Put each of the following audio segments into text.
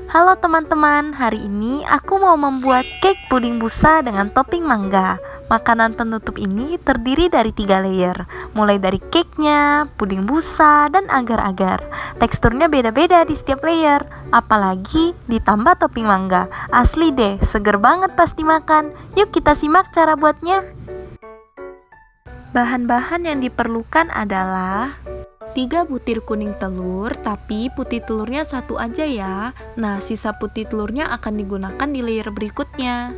Halo teman-teman, hari ini aku mau membuat cake puding busa dengan topping mangga. Makanan penutup ini terdiri dari 3 layer, mulai dari cake-nya, puding busa, dan agar-agar. Teksturnya beda-beda di setiap layer, apalagi ditambah topping mangga. Asli deh, seger banget pas dimakan. Yuk kita simak cara buatnya. Bahan-bahan yang diperlukan adalah 3 butir kuning telur, tapi putih telurnya 1 aja ya. Nah, sisa putih telurnya akan digunakan di layer berikutnya.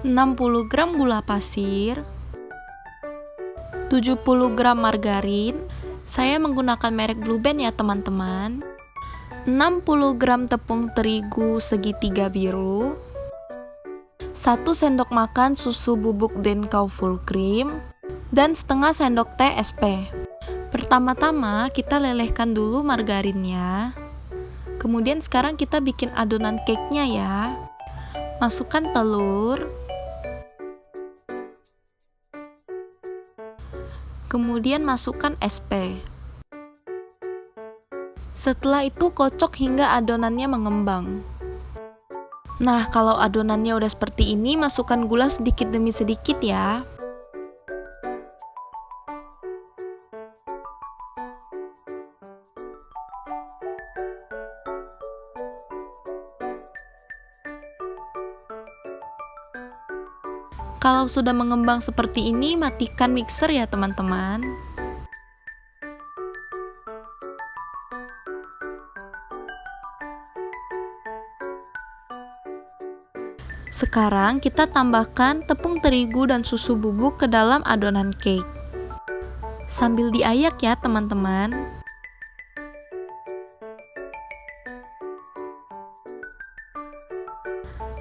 60 gram gula pasir, 70 gram margarin. Saya menggunakan merek Blue Band ya teman-teman. 60 gram tepung terigu segitiga biru, 1 sendok makan susu bubuk Denkau full cream, dan setengah sendok teh SP. Pertama-tama kita lelehkan dulu margarinnya. Kemudian sekarang kita bikin adonan cake-nya ya. Masukkan telur. Kemudian masukkan SP. Setelah itu kocok hingga adonannya mengembang. Nah, kalau adonannya udah seperti ini, masukkan gula sedikit demi sedikit ya. Kalau sudah mengembang seperti ini, matikan mixer ya teman-teman. Sekarang kita tambahkan tepung terigu dan susu bubuk ke dalam adonan cake. Sambil diayak ya teman-teman.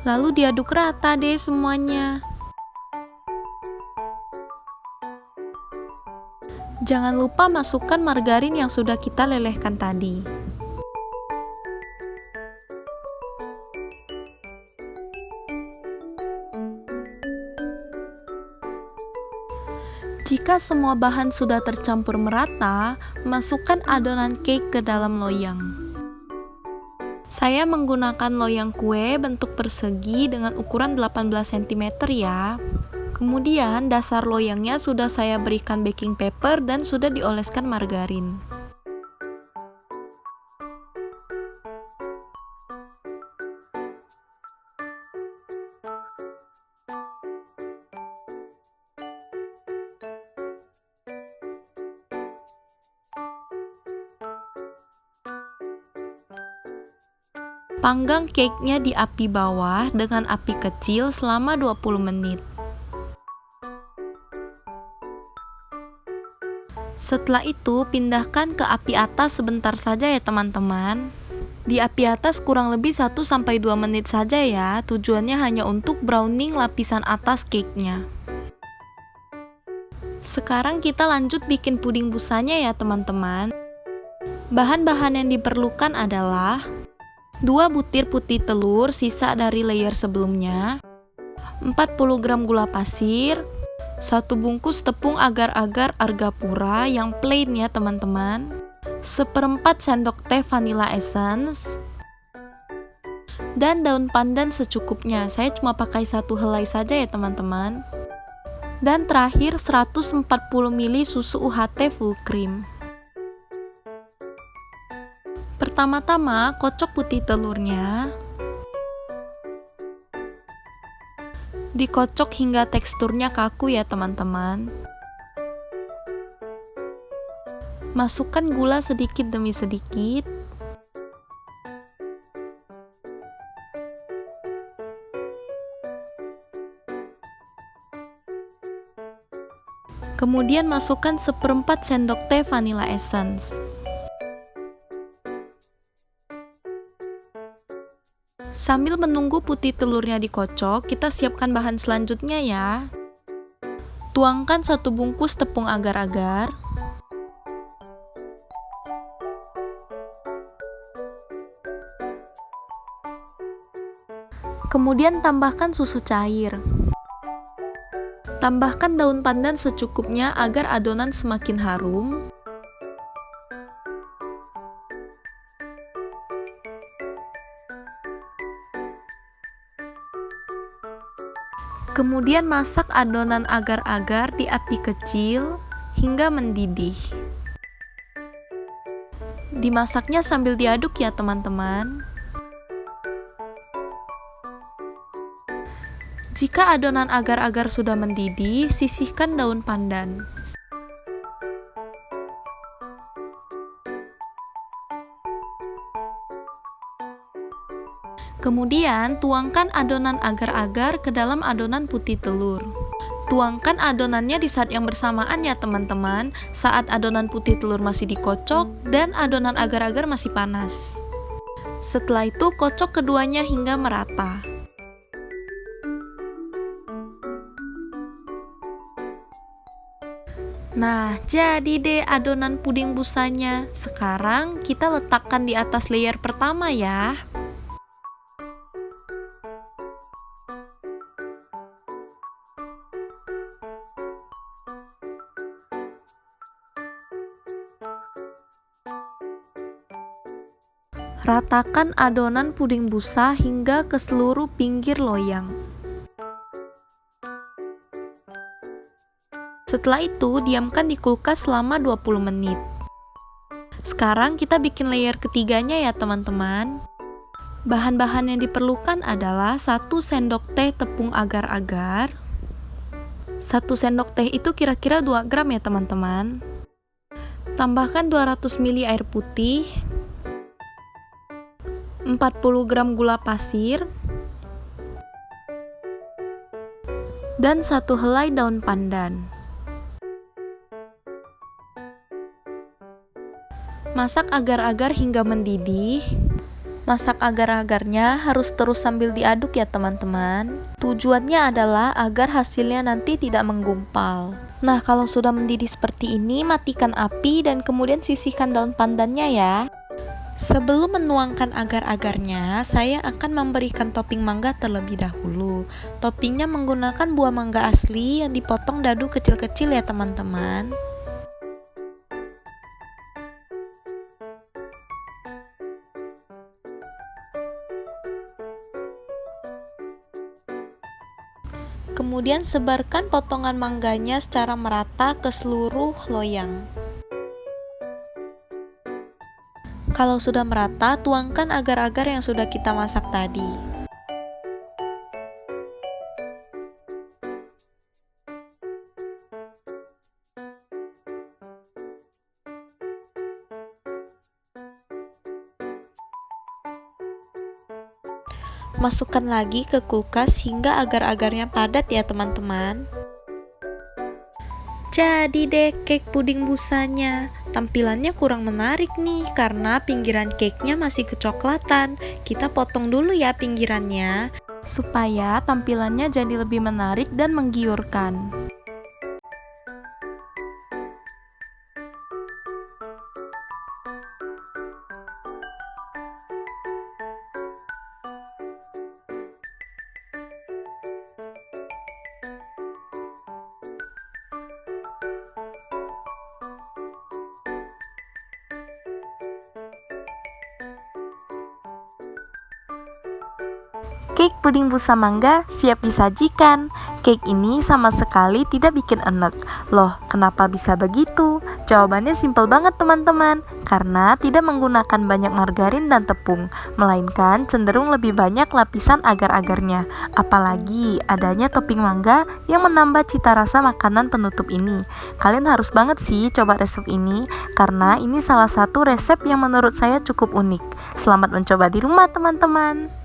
Lalu diaduk rata deh semuanya. Jangan lupa masukkan margarin yang sudah kita lelehkan tadi. Jika semua bahan sudah tercampur merata, masukkan adonan cake ke dalam loyang. Saya menggunakan loyang kue bentuk persegi dengan ukuran 18 cm ya. Kemudian dasar loyangnya sudah saya berikan baking paper dan sudah dioleskan margarin. Panggang cake-nya di api bawah dengan api kecil selama 20 menit. Setelah itu, pindahkan ke api atas sebentar saja ya teman-teman. Di api atas kurang lebih 1-2 menit saja ya, tujuannya hanya untuk browning lapisan atas cake-nya. Sekarang kita lanjut bikin puding busanya ya teman-teman. Bahan-bahan yang diperlukan adalah 2 butir putih telur sisa dari layer sebelumnya, 40 gram gula pasir, 1 bungkus tepung agar-agar Argapura yang plain ya teman-teman, 1/4 sendok teh vanilla essence, dan daun pandan secukupnya. Saya cuma pakai 1 helai saja ya teman-teman. Dan terakhir 140 ml susu UHT full cream. Pertama-tama kocok putih telurnya. Dikocok hingga teksturnya kaku ya teman-teman. Masukkan gula sedikit demi sedikit. Kemudian masukkan 1/4 sendok teh vanilla essence. Sambil menunggu putih telurnya dikocok, kita siapkan bahan selanjutnya ya. Tuangkan 1 bungkus tepung agar-agar. Kemudian tambahkan susu cair. Tambahkan daun pandan secukupnya agar adonan semakin harum. Kemudian masak adonan agar-agar di api kecil hingga mendidih. Dimasaknya sambil diaduk ya teman-teman. Jika adonan agar-agar sudah mendidih, sisihkan daun pandan. Kemudian, tuangkan adonan agar-agar ke dalam adonan putih telur. Tuangkan adonannya di saat yang bersamaan ya teman-teman, saat adonan putih telur masih dikocok dan adonan agar-agar masih panas. Setelah itu, kocok keduanya hingga merata. Nah, jadi deh adonan puding busanya. Sekarang kita letakkan di atas layer pertama ya. Ratakan adonan puding busa hingga ke seluruh pinggir loyang. Setelah itu, diamkan di kulkas selama 20 menit. Sekarang kita bikin layer ketiganya ya teman-teman. Bahan-bahan yang diperlukan adalah 1 sendok teh tepung agar-agar. 1 sendok teh itu kira-kira 2 gram ya teman-teman. Tambahkan 200 ml air putih, 40 gram gula pasir, dan 1 helai daun pandan. Masak agar-agar hingga mendidih. Masak agar-agarnya harus terus sambil diaduk ya teman-teman. Tujuannya adalah agar hasilnya nanti tidak menggumpal. Nah, kalau sudah mendidih seperti ini, matikan api dan kemudian sisihkan daun pandannya ya. Sebelum menuangkan agar-agarnya, saya akan memberikan topping mangga terlebih dahulu. Toppingnya menggunakan buah mangga asli yang dipotong dadu kecil-kecil ya teman-teman. Kemudian sebarkan potongan mangganya secara merata ke seluruh loyang. Kalau sudah merata, tuangkan agar-agar yang sudah kita masak tadi. Masukkan lagi ke kulkas hingga agar-agarnya padat ya teman-teman. Jadi deh cake puding busanya. Tampilannya kurang menarik nih karena pinggiran cake-nya masih kecoklatan. Kita potong dulu ya pinggirannya supaya tampilannya jadi lebih menarik dan menggiurkan. Cake puding busa mangga siap disajikan. Cake ini sama sekali tidak bikin enek. Loh, kenapa bisa begitu? Jawabannya simpel banget teman-teman. Karena tidak menggunakan banyak margarin dan tepung, melainkan cenderung lebih banyak lapisan agar-agarnya. Apalagi adanya topping mangga yang menambah cita rasa makanan penutup ini. Kalian harus banget sih coba resep ini, karena ini salah satu resep yang menurut saya cukup unik. Selamat mencoba di rumah teman-teman.